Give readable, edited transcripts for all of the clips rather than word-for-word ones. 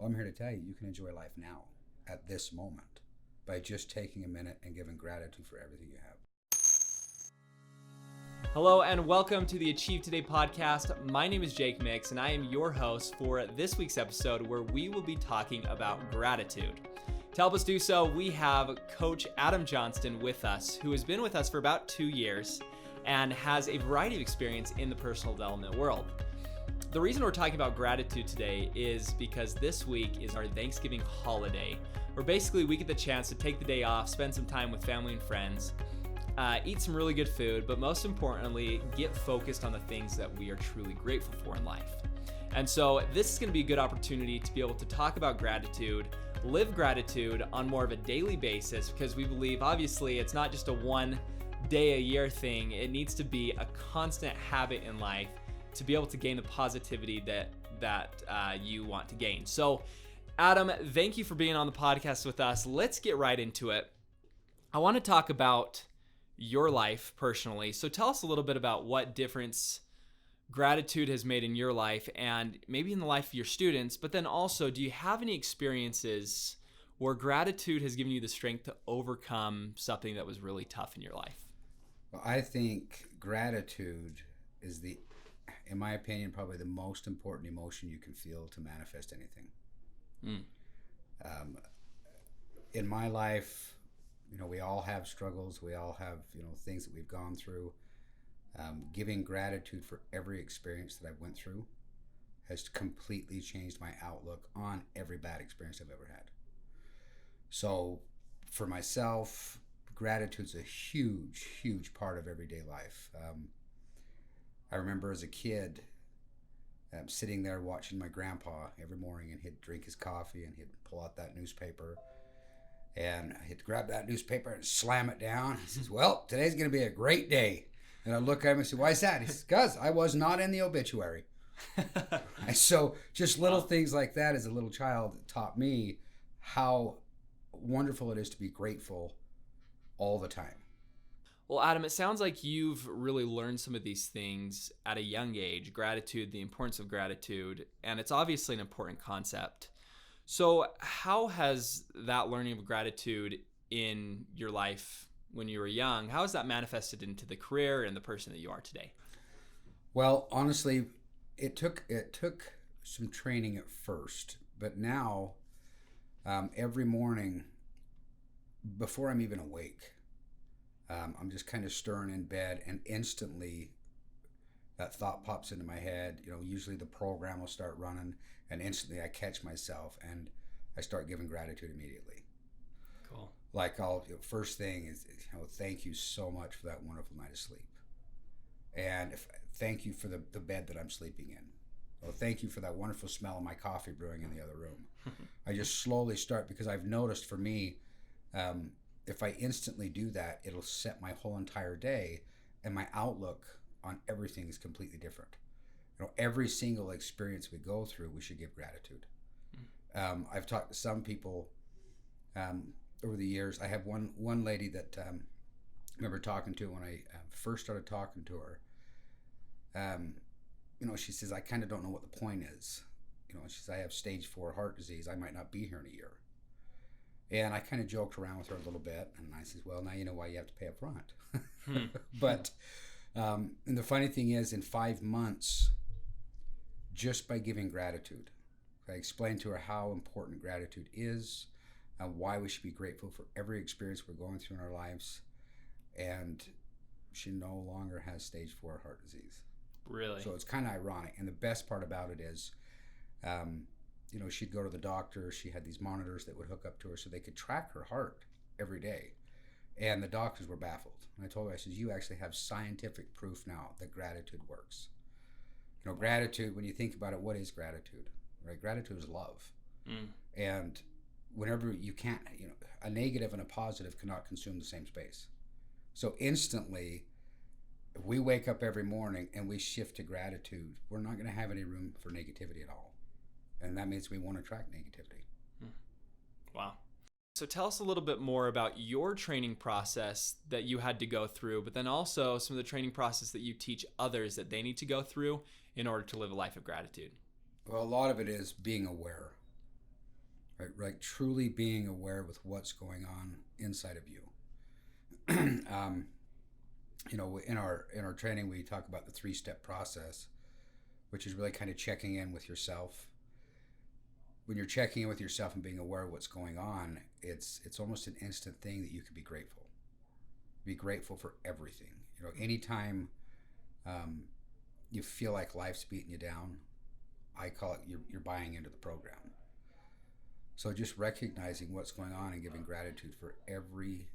Well, I'm here to tell you, you can enjoy life now, at this moment, by just taking a minute and giving gratitude for everything you have. Hello and welcome to the Achieve Today podcast. My name is Jake Mix and I am your host for this week's episode where we will be talking about gratitude. To help us do so, we have Coach Adam Johnston with us, who has been with us for about 2 years and has a variety of experience in the personal development world. The reason we're talking about gratitude today is because this week is our Thanksgiving holiday, where basically we get the chance to take the day off, spend some time with family and friends, eat some really good food, but most importantly, get focused on the things that we are truly grateful for in life. And so this is going to be a good opportunity to be able to talk about gratitude, live gratitude on more of a daily basis, because we believe obviously it's not just a one day a year thing. It needs to be a constant habit in life to be able to gain the positivity that you want to gain. So Adam, thank you for being on the podcast with us. Let's get right into it. I want to talk about your life personally. So tell us a little bit about what difference gratitude has made in your life and maybe in the life of your students, but then also, do you have any experiences where gratitude has given you the strength to overcome something that was really tough in your life? Well, I think gratitude is in my opinion, probably the most important emotion you can feel to manifest anything. In my life, we all have struggles. We all have, things that we've gone through. Giving gratitude for every experience that I've went through has completely changed my outlook on every bad experience I've ever had. So for myself, gratitude's a huge, huge part of everyday life. I remember as a kid, sitting there watching my grandpa every morning, and he'd drink his coffee and he'd pull out that newspaper. And he'd grab that newspaper and slam it down. He says, well, today's going to be a great day. And I'd look at him and say, why is that? He says, because I was not in the obituary. And so just little things like that as a little child taught me how wonderful it is to be grateful all the time. Well, Adam, it sounds like you've really learned some of these things at a young age, gratitude, the importance of gratitude, and it's obviously an important concept. So how has that learning of gratitude in your life when you were young, how has that manifested into the career and the person that you are today? Well, honestly, it took some training at first, but now every morning before I'm even awake, I'm just kind of stirring in bed, and instantly that thought pops into my head. Usually the program will start running, and instantly I catch myself and I start giving gratitude immediately. Cool. Like first thing is, thank you so much for that wonderful night of sleep. And thank you for the bed that I'm sleeping in. Well, thank you for that wonderful smell of my coffee brewing in the other room. I just slowly start, because I've noticed for me, if I instantly do that, it'll set my whole entire day, and my outlook on everything is completely different. Every single experience we go through, we should give gratitude. I've talked to some people over the years. I have one lady that I remember talking to when I first started talking to her. She says, I kind of don't know what the point is. She says, I have stage 4 heart disease. I might not be here in a year. And I kind of joked around with her a little bit, and I said, well, now you know why you have to pay up front. But and the funny thing is, in 5 months, just by giving gratitude, I explained to her how important gratitude is, and why we should be grateful for every experience we're going through in our lives. And she no longer has stage 4 heart disease. Really? So it's kind of ironic. And the best part about it is, she'd go to the doctor. She had these monitors that would hook up to her so they could track her heart every day. And the doctors were baffled. And I told her, I said, you actually have scientific proof now that gratitude works. Gratitude, when you think about it, what is gratitude? Right? Gratitude is love. And whenever you can't, a negative and a positive cannot consume the same space. So instantly, if we wake up every morning and we shift to gratitude, we're not going to have any room for negativity at all. And that means we won't attract negativity. Wow. So tell us a little bit more about your training process that you had to go through, but then also some of the training process that you teach others that they need to go through in order to live a life of gratitude. Well, a lot of it is being aware. right? Like truly being aware with what's going on inside of you. In our training, we talk about the 3-step process, which is really kind of checking in with yourself. When you're checking in with yourself and being aware of what's going on, it's almost an instant thing that you can be grateful. Be grateful for everything. Anytime you feel like life's beating you down, I call it you're buying into the program. So just recognizing what's going on and giving gratitude for every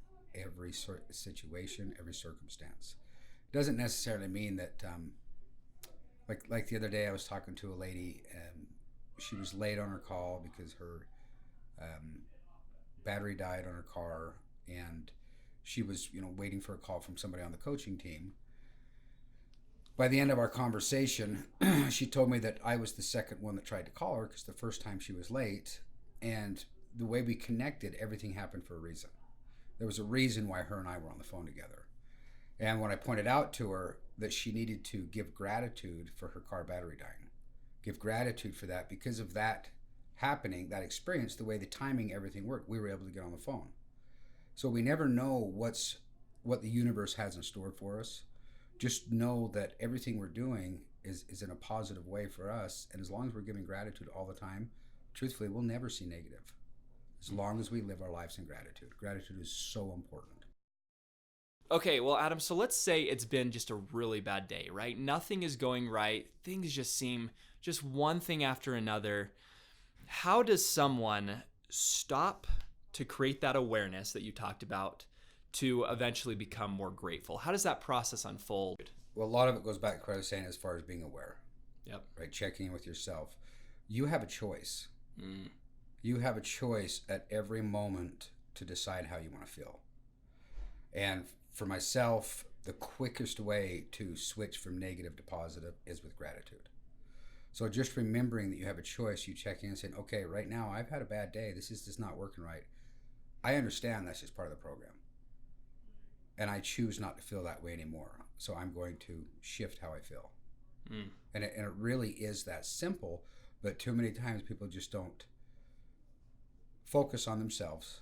situation, every circumstance. It doesn't necessarily mean that, like the other day, I was talking to a lady, and she was late on her call because her battery died on her car, and she was, waiting for a call from somebody on the coaching team. By the end of our conversation, she told me that I was the second one that tried to call her because the first time she was late, and the way we connected, everything happened for a reason. There was a reason why her and I were on the phone together. And when I pointed out to her that she needed to give gratitude for her car battery dying, give gratitude for that, because of that happening, that experience, the way the timing, everything worked, we were able to get on the phone. So we never know what the universe has in store for us. Just know that everything we're doing is in a positive way for us. And as long as we're giving gratitude all the time, truthfully, we'll never see negative. As long as we live our lives in gratitude. Gratitude is so important. Okay, well, Adam, so let's say it's been just a really bad day, right? Nothing is going right. Things just seem just one thing after another. How does someone stop to create that awareness that you talked about to eventually become more grateful? How does that process unfold? Well, a lot of it goes back to what I was saying as far as being aware. Yep. Right? Checking in with yourself. You have a choice. You have a choice at every moment to decide how you want to feel. And for myself, the quickest way to switch from negative to positive is with gratitude. So just remembering that you have a choice, you check in and saying, okay, right now I've had a bad day. This is just not working right. I understand that's just part of the program. And I choose not to feel that way anymore. So I'm going to shift how I feel. And it really is that simple, but too many times people just don't focus on themselves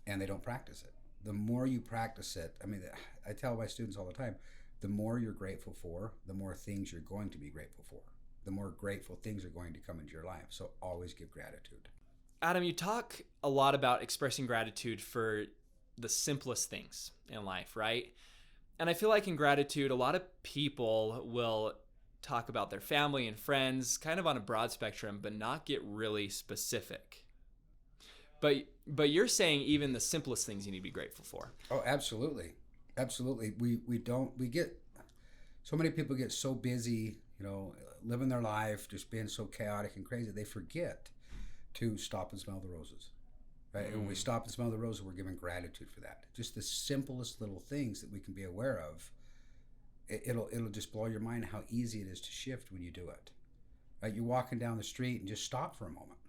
and they don't practice it. The more you practice it, I tell my students all the time, the more you're grateful for, the more things you're going to be grateful for. The more grateful things are going to come into your life. So always give gratitude. Adam, you talk a lot about expressing gratitude for the simplest things in life, right? And I feel like in gratitude, a lot of people will talk about their family and friends kind of on a broad spectrum, but not get really specific. But you're saying even the simplest things you need to be grateful for. Oh, absolutely. Absolutely. We get, so many people get so busy, living their life, just being so chaotic and crazy, they forget to stop and smell the roses. Right? And when we stop and smell the roses, we're giving gratitude for that. Just the simplest little things that we can be aware of. It'll just blow your mind how easy it is to shift when you do it. Right? You're walking down the street and just stop for a moment.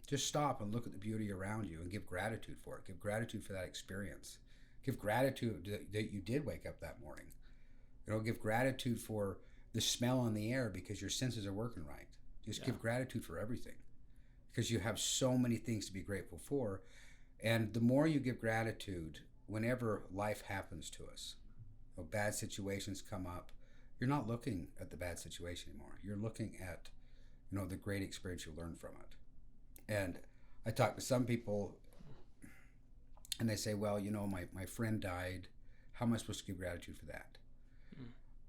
Just stop and look at the beauty around you and give gratitude for it. Give gratitude for that experience. Give gratitude that you did wake up that morning. Give gratitude for the smell in the air because your senses are working right. Just give gratitude for everything because you have so many things to be grateful for. And the more you give gratitude, whenever life happens to us, bad situations come up, you're not looking at the bad situation anymore. You're looking at, the great experience you learn from it. And I talk to some people and they say, well, my friend died. How am I supposed to give gratitude for that?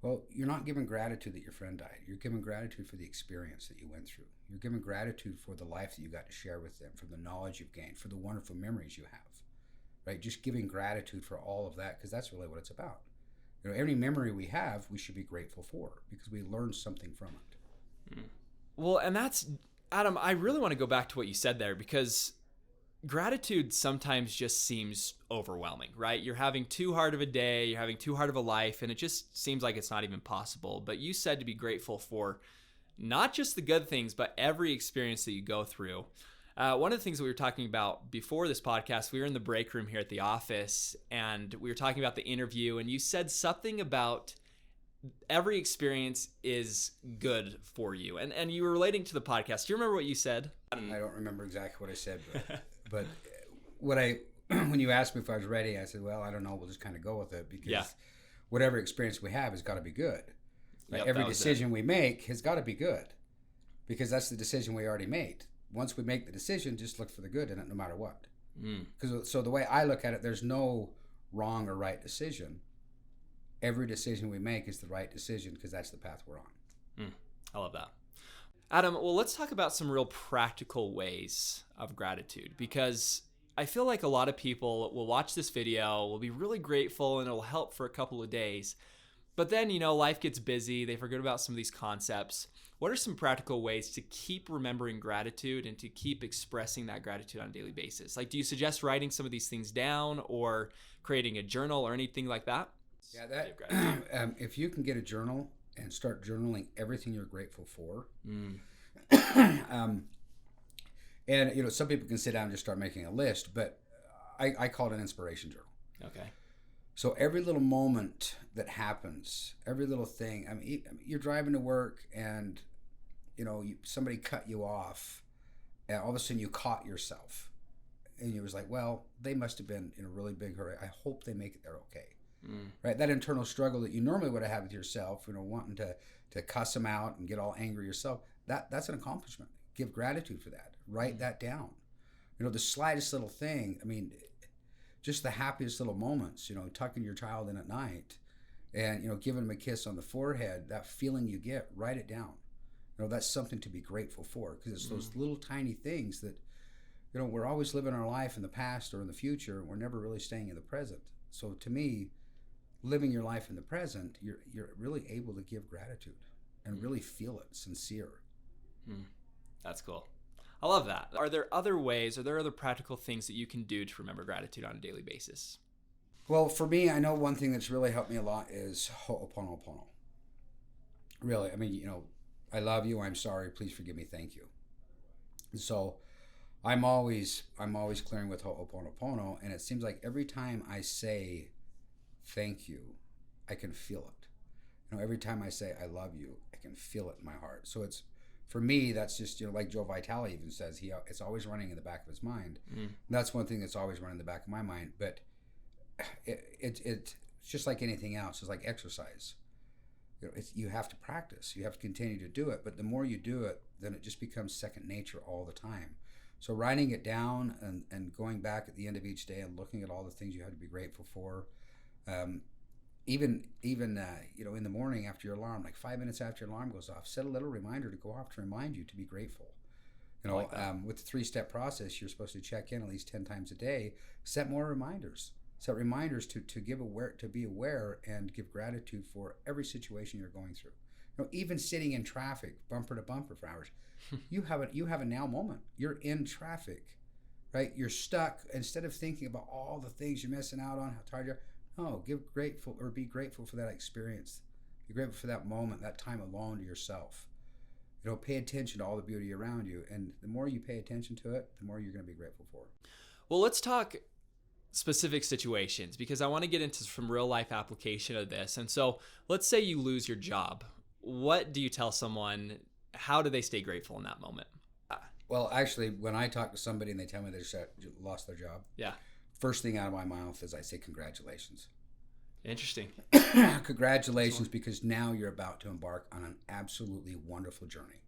Well, you're not giving gratitude that your friend died. You're giving gratitude for the experience that you went through. You're giving gratitude for the life that you got to share with them, for the knowledge you've gained, for the wonderful memories you have, right? Just giving gratitude for all of that because that's really what it's about. Every memory we have, we should be grateful for because we learned something from it. Well, and that's, Adam, I really want to go back to what you said there because gratitude sometimes just seems overwhelming, right? You're having too hard of a day, you're having too hard of a life, and it just seems like it's not even possible. But you said to be grateful for not just the good things, but every experience that you go through. One of the things that we were talking about before this podcast, we were in the break room here at the office, and we were talking about the interview, and you said something about every experience is good for you. And you were relating to the podcast. Do you remember what you said? I don't remember exactly what I said, but when you asked me if I was ready, I said, well, I don't know. We'll just kind of go with it because whatever experience we have has got to be good. Right? Every decision we make has got to be good because that's the decision we already made. Once we make the decision, just look for the good in it no matter what. So the way I look at it, there's no wrong or right decision. Every decision we make is the right decision because that's the path we're on. I love that. Adam, well, let's talk about some real practical ways of gratitude because I feel like a lot of people will watch this video, will be really grateful, and it'll help for a couple of days. But then, life gets busy. They forget about some of these concepts. What are some practical ways to keep remembering gratitude and to keep expressing that gratitude on a daily basis? Like, do you suggest writing some of these things down or creating a journal or anything like that? Yeah, if you can get a journal and start journaling everything you're grateful for, and some people can sit down and just start making a list, but I call it an inspiration journal. Okay. So every little moment that happens, every little thing. I mean, you're driving to work and somebody cut you off, and all of a sudden you caught yourself, and you was like, well, they must have been in a really big hurry. I hope they make it there okay. Right? That internal struggle that you normally would have had with yourself, wanting to cuss them out and get all angry yourself, that's an accomplishment. Give gratitude for that. Write that down. The slightest little thing, I mean, just the happiest little moments, tucking your child in at night and, giving them a kiss on the forehead, that feeling you get, write it down. That's something to be grateful for because it's those little tiny things that, we're always living our life in the past or in the future. And we're never really staying in the present. So to me, living your life in the present, you're really able to give gratitude and really feel it sincere. That's cool. I love that. Are there other practical things that you can do to remember gratitude on a daily basis? Well, for me, I know one thing that's really helped me a lot is ho'oponopono. Really, I mean, I love you, I'm sorry, please forgive me, thank you. And so I'm always clearing with ho'oponopono, and it seems like every time I say thank you, I can feel it. Every time I say I love you, I can feel it in my heart. So it's, for me, that's just, like Joe Vitale even says, it's always running in the back of his mind. That's one thing that's always running in the back of my mind. But it's just like anything else. It's like exercise. You have to practice. You have to continue to do it. But the more you do it, then it just becomes second nature all the time. So writing it down and going back at the end of each day and looking at all the things you have to be grateful for. Even in the morning after your alarm, like 5 minutes after your alarm goes off, set a little reminder to go off to remind you to be grateful. With the 3-step process, you're supposed to check in at least 10 times a day. Set more reminders. Set reminders to be aware and give gratitude for every situation you're going through. Even sitting in traffic, bumper to bumper for hours, you have a now moment. You're in traffic, right? You're stuck. Instead of thinking about all the things you're missing out on, how tired you are. No, be grateful for that experience. Be grateful for that moment, that time alone to yourself. Pay attention to all the beauty around you. And the more you pay attention to it, the more you're going to be grateful for. Well, let's talk specific situations because I want to get into some real life application of this. And so let's say you lose your job. What do you tell someone? How do they stay grateful in that moment? Well, actually, when I talk to somebody and they tell me they lost their job, first thing out of my mouth is I say congratulations. Interesting. Congratulations, because now you're about to embark on an absolutely wonderful journey.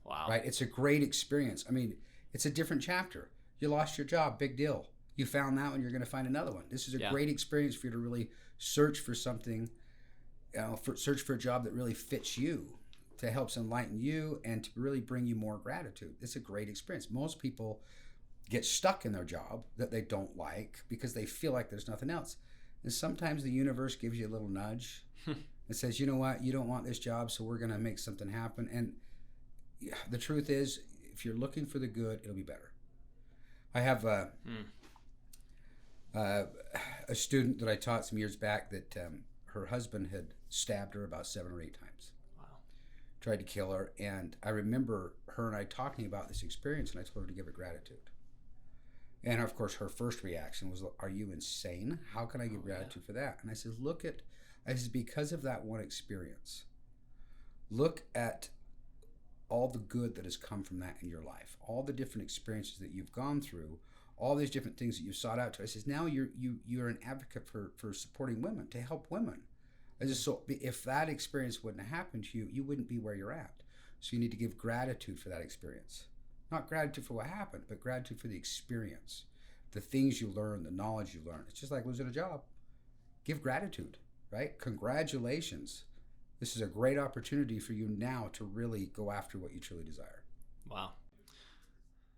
Wow. Right? It's a great experience. I mean, it's a different chapter. You lost your job, big deal. You found that one, you're going to find another one. This is a great experience for you to really search for something, search for a job that really fits you, that helps enlighten you and to really bring you more gratitude. It's a great experience. Most people get stuck in their job that they don't like because they feel like there's nothing else. And sometimes the universe gives you a little nudge and says, you know what, you don't want this job, so we're going to make something happen. And the truth is, if you're looking for the good, it'll be better. I have a student that I taught some years back that her husband had stabbed her about 7 or 8 times. Wow. Tried to kill her. And I remember her and I talking about this experience, and I told her to give her gratitude. And of course, her first reaction was, are you insane? How can I give gratitude for that? And I said, look at I said, because of that one experience, look at all the good that has come from that in your life, all the different experiences that you've gone through, all these different things that you sought out to. I says, now you're an advocate for supporting women, to help women. I says, so if that experience wouldn't have happened to you, you wouldn't be where you're at. So you need to give gratitude for that experience. Not gratitude for what happened, but gratitude for the experience, the things you learned, the knowledge you learned. It's just like losing a job. Give gratitude, right? Congratulations. This is a great opportunity for you now to really go after what you truly desire. Wow.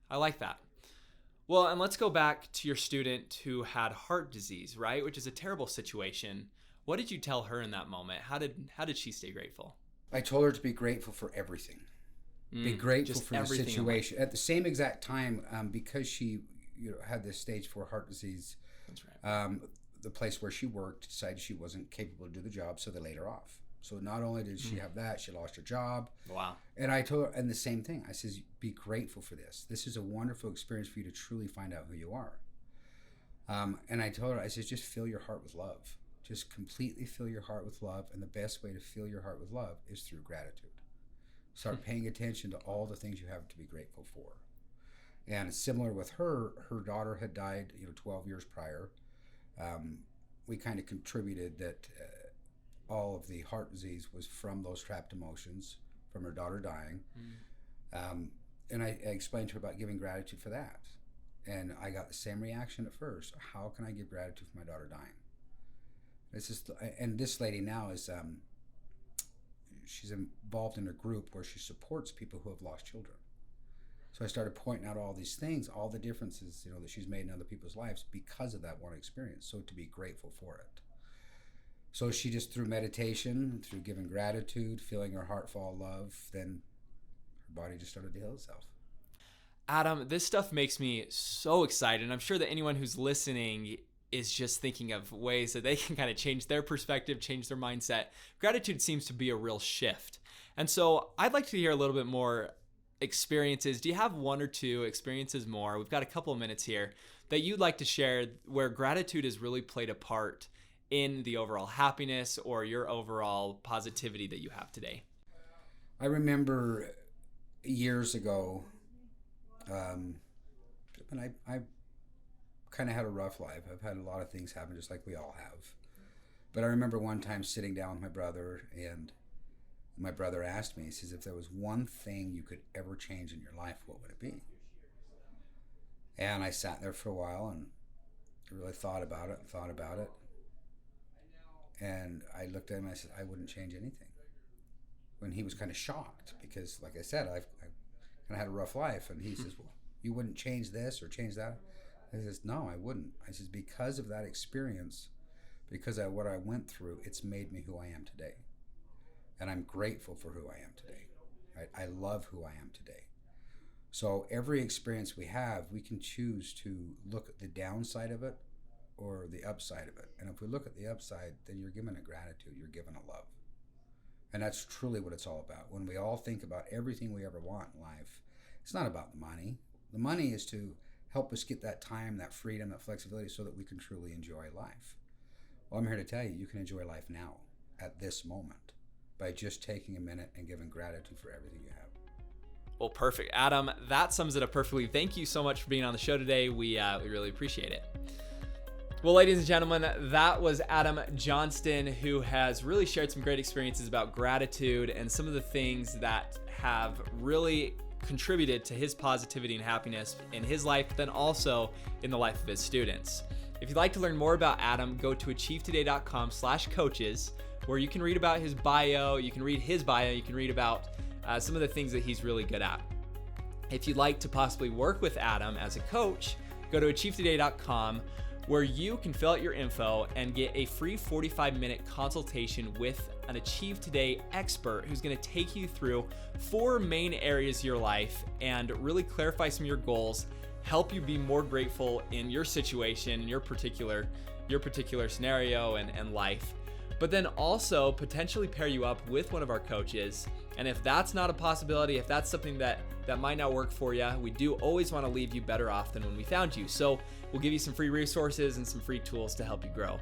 I like that. Well, and let's go back to your student who had heart disease, right? Which is a terrible situation. What did you tell her in that moment? How did she stay grateful? I told her to be grateful for everything. Be grateful for the situation. At the same exact time, because she had this stage 4 heart disease, that's right. The place where she worked decided she wasn't capable to do the job, so they laid her off. So not only did she have that, she lost her job. Wow. And I told her, and the same thing, I says, be grateful for this. This is a wonderful experience for you to truly find out who you are. And I told her, I says, just fill your heart with love. Just completely fill your heart with love. And the best way to fill your heart with love is through gratitude. Start paying attention to all the things you have to be grateful for. And similar with her daughter had died, 12 years prior. We kind of contributed that all of the heart disease was from those trapped emotions, from her daughter dying. And I explained to her about giving gratitude for that. And I got the same reaction at first. How can I give gratitude for my daughter dying? And this lady now is, she's involved in a group where she supports people who have lost children. So I started pointing out all these things, all the differences, that she's made in other people's lives because of that one experience. So to be grateful for it. So she just, through meditation, through giving gratitude, feeling her heart full of love, then her body just started to heal itself. Adam, this stuff makes me so excited. And I'm sure that anyone who's listening is just thinking of ways that they can kind of change their perspective, change their mindset. Gratitude seems to be a real shift. And so I'd like to hear a little bit more experiences. Do you have one or two experiences more? We've got a couple of minutes here that you'd like to share where gratitude has really played a part in the overall happiness or your overall positivity that you have today. I remember years ago, and I kind of had a rough life. I've had a lot of things happen just like we all have. But I remember one time sitting down with my brother, and my brother asked me, he says, if there was one thing you could ever change in your life, what would it be? And I sat there for a while and I really thought about it. And I looked at him and I said, I wouldn't change anything. When he was kind of shocked because, like I said, I kind of had a rough life. And he says, well, you wouldn't change this or change that? I says, no, I wouldn't. I says, because of that experience, because of what I went through, it's made me who I am today. And I'm grateful for who I am today. Right? I love who I am today. So every experience we have, we can choose to look at the downside of it or the upside of it. And if we look at the upside, then you're given a gratitude, you're given a love. And that's truly what it's all about. When we all think about everything we ever want in life, it's not about the money. The money is to help us get that time, that freedom, that flexibility so that we can truly enjoy life. Well, I'm here to tell you, you can enjoy life now, at this moment, by just taking a minute and giving gratitude for everything you have. Well, perfect. Adam, that sums it up perfectly. Thank you so much for being on the show today. We really appreciate it. Well, ladies and gentlemen, that was Adam Johnston, who has really shared some great experiences about gratitude and some of the things that have really contributed to his positivity and happiness in his life, but then also in the life of his students. If you'd like to learn more about Adam, go to achievetoday.com/coaches, where you can read about his bio, you can read about some of the things that he's really good at. If you'd like to possibly work with Adam as a coach, go to achievetoday.com, where you can fill out your info and get a free 45-minute consultation with an Achieve Today expert who's going to take you through 4 main areas of your life and really clarify some of your goals, help you be more grateful in your situation, your particular scenario and life, but then also potentially pair you up with one of our coaches. And if that's not a possibility, if that's something that might not work for you, we do always want to leave you better off than when we found you. So we'll give you some free resources and some free tools to help you grow.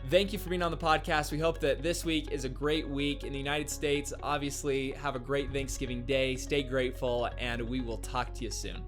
Thank you for being on the podcast. We hope that this week is a great week in the United States. Obviously, have a great Thanksgiving Day. Stay grateful, and we will talk to you soon.